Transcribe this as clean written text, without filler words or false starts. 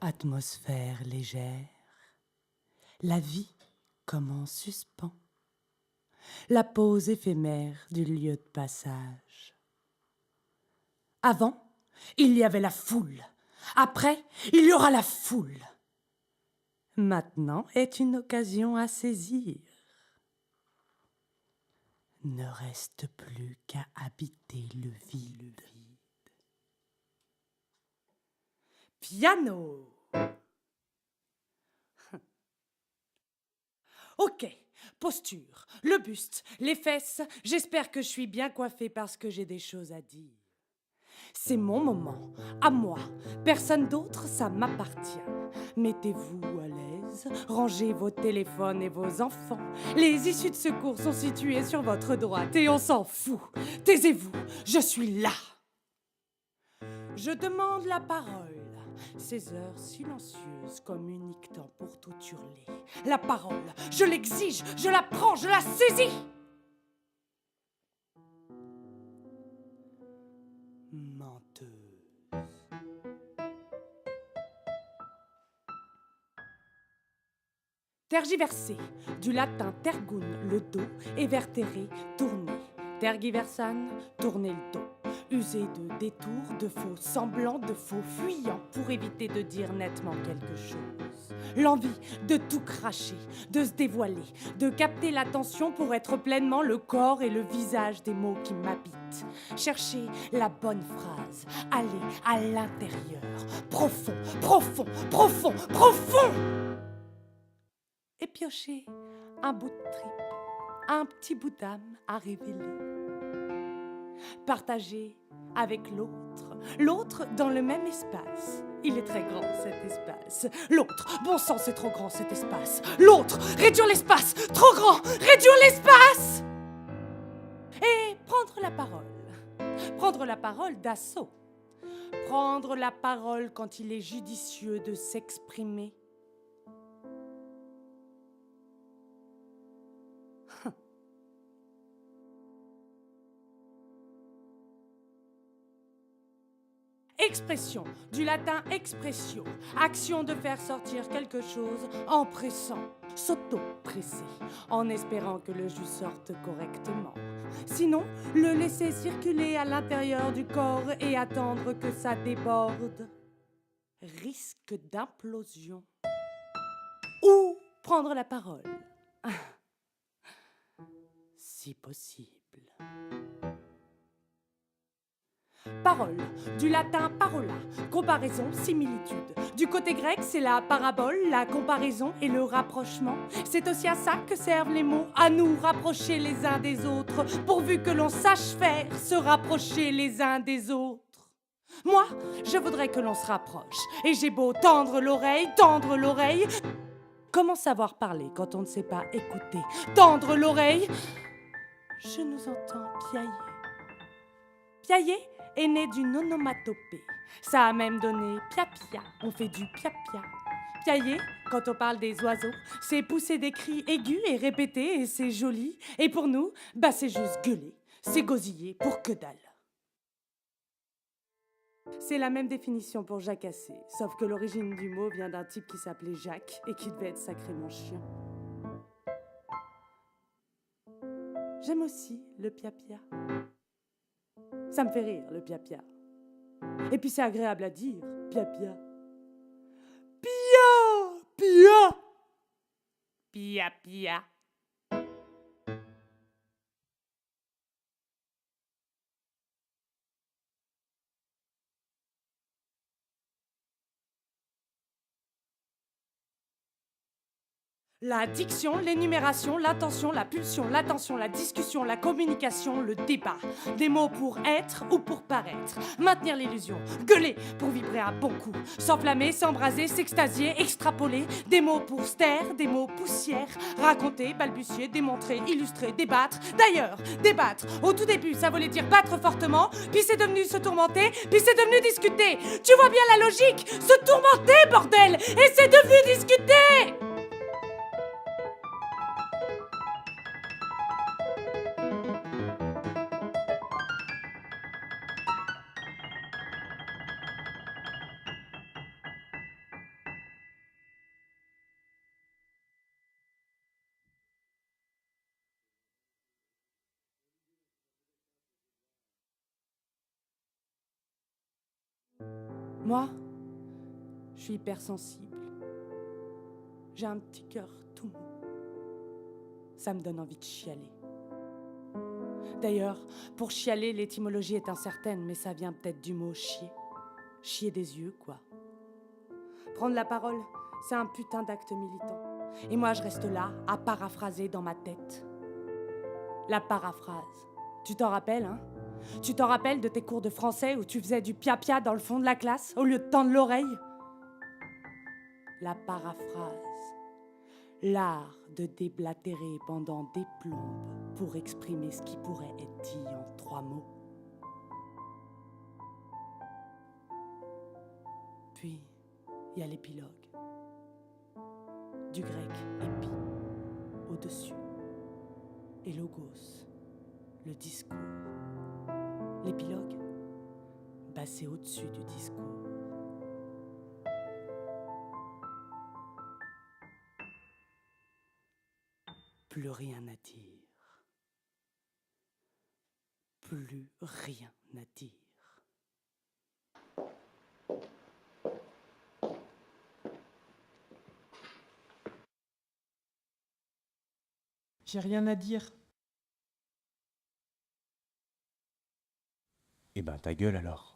Atmosphère légère, la vie comme en suspens, la pause éphémère du lieu de passage. Avant, il y avait la foule. Après, il y aura la foule. Maintenant est une occasion à saisir. Ne reste plus qu'à habiter le vide. Piano. Ok, posture, le buste, les fesses. J'espère que je suis bien coiffée parce que j'ai des choses à dire. C'est mon moment, à moi. Personne d'autre, ça m'appartient. Mettez-vous à l'aise, rangez vos téléphones et vos enfants. Les issues de secours sont situées sur votre droite et on s'en fout. Taisez-vous, je suis là. Je demande la parole. Ces heures silencieuses comme unique temps pour tout hurler. La parole, je l'exige, je la prends, je la saisis. Menteuse. Tergiverser, du latin tergun, le dos, et vertere, tourner. Tergiversan, tourner le dos. User de détours, de faux semblants, de faux fuyants pour éviter de dire nettement quelque chose. L'envie de tout cracher, de se dévoiler, de capter l'attention pour être pleinement le corps et le visage des mots qui m'habitent. Chercher la bonne phrase, aller à l'intérieur, profond, profond, profond, profond. Et piocher un bout de tripe, un petit bout d'âme à révéler. Partager avec l'autre dans le même espace. Il est très grand cet espace. L'autre, bon sang c'est trop grand cet espace. L'autre, réduire l'espace, trop grand, réduire l'espace. Et prendre la parole d'assaut. Prendre la parole quand il est judicieux de s'exprimer. Expression, du latin expressio, action de faire sortir quelque chose en pressant, s'auto-presser, en espérant que le jus sorte correctement. Sinon, le laisser circuler à l'intérieur du corps et attendre que ça déborde. Risque d'implosion. Ou prendre la parole. Si possible. Parole, du latin parola, comparaison, similitude. Du côté grec, c'est la parabole, la comparaison et le rapprochement. C'est aussi à ça que servent les mots, à nous rapprocher les uns des autres, pourvu que l'on sache faire se rapprocher les uns des autres. Moi, je voudrais que l'on se rapproche, et j'ai beau tendre l'oreille. Comment savoir parler quand on ne sait pas écouter? Tendre l'oreille, je nous entends piailler. Piailler est né d'une onomatopée. Ça a même donné pia-pia. On fait du pia-pia. Piailler, quand on parle des oiseaux, c'est pousser des cris aigus et répétés et c'est joli. Et pour nous, c'est juste gueuler. C'est gosiller pour que dalle. C'est la même définition pour jacasser, sauf que l'origine du mot vient d'un type qui s'appelait Jacques et qui devait être sacrément chiant. J'aime aussi le pia-pia. Ça me fait rire, le pia-pia. Et puis c'est agréable à dire, pia-pia. Pia, pia, pia-pia. La diction, l'énumération, l'intention, la pulsion, l'attention, la discussion, la communication, le débat. Des mots pour être ou pour paraître. Maintenir l'illusion. Gueuler pour vibrer un bon coup. S'enflammer, s'embraser, s'extasier, extrapoler. Des mots pour se taire, des mots poussière. Raconter, balbutier, démontrer, illustrer, débattre. D'ailleurs, débattre, au tout début, ça voulait dire battre fortement, puis c'est devenu se tourmenter, puis c'est devenu discuter. Tu vois bien la logique? Se tourmenter, bordel! Et c'est devenu discuter! Moi, je suis hypersensible. J'ai un petit cœur tout mou. Ça me donne envie de chialer. D'ailleurs, pour chialer, l'étymologie est incertaine, mais ça vient peut-être du mot chier. Chier des yeux, quoi. Prendre la parole, c'est un putain d'acte militant. Et moi, je reste là, à paraphraser dans ma tête. La paraphrase. Tu t'en rappelles, hein? Tu t'en rappelles de tes cours de français où tu faisais du pia-pia dans le fond de la classe au lieu de tendre l'oreille? La paraphrase. L'art de déblatérer pendant des plombes pour exprimer ce qui pourrait être dit en 3 mots. Puis, il y a l'épilogue. Du grec épi, au-dessus. Et logos, le discours. L'épilogue, bah c'est au-dessus du discours. Plus rien à dire. Plus rien à dire. J'ai rien à dire. Eh ben ta gueule alors.